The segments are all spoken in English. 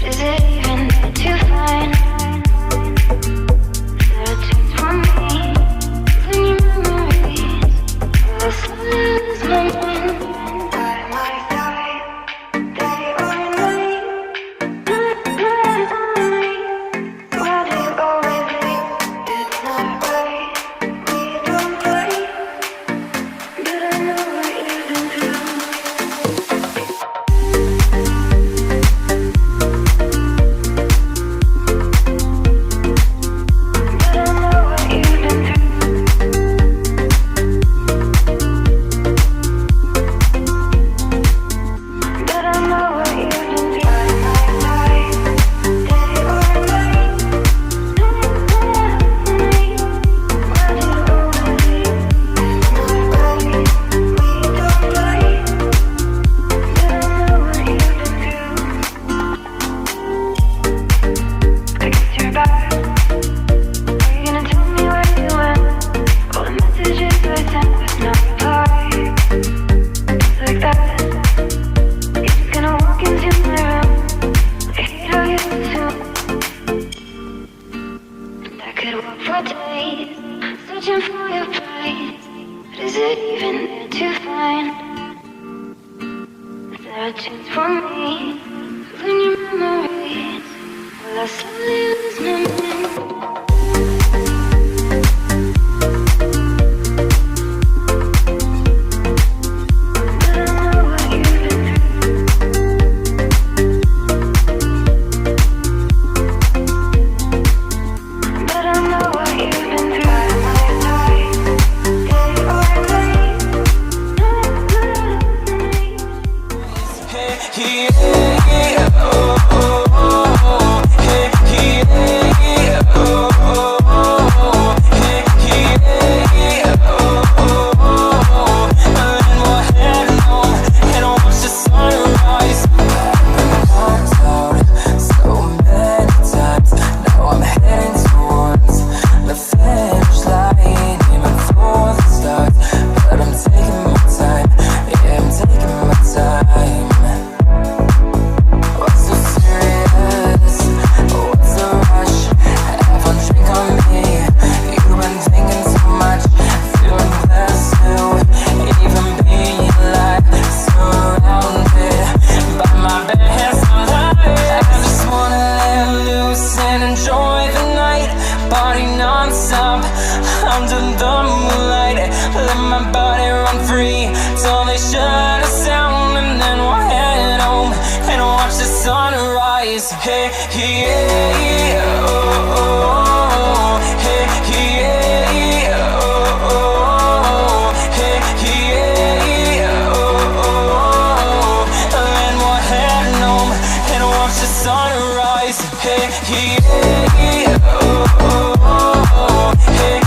Is it even to find? Is there a chance for me? my days, searching for your praise. But is it even there to find? Is there a chance for me? When your memories, will I slowly lose my mind? Under the moonlight, let my body run free till they shut us down, and then we'll head home and watch the sunrise. Hey, yeah, oh, oh, hey, yeah, oh, oh, hey, yeah, oh, oh, and we'll head home and watch the sunrise. Hey, yeah, oh, oh, hey.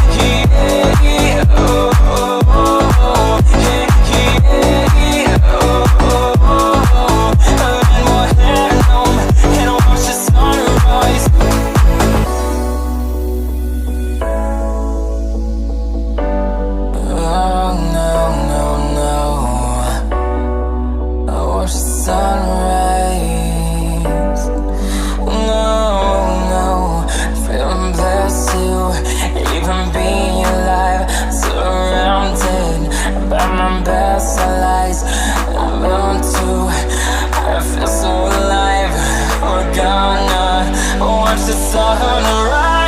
I feel so alive. We're gonna watch the sunrise.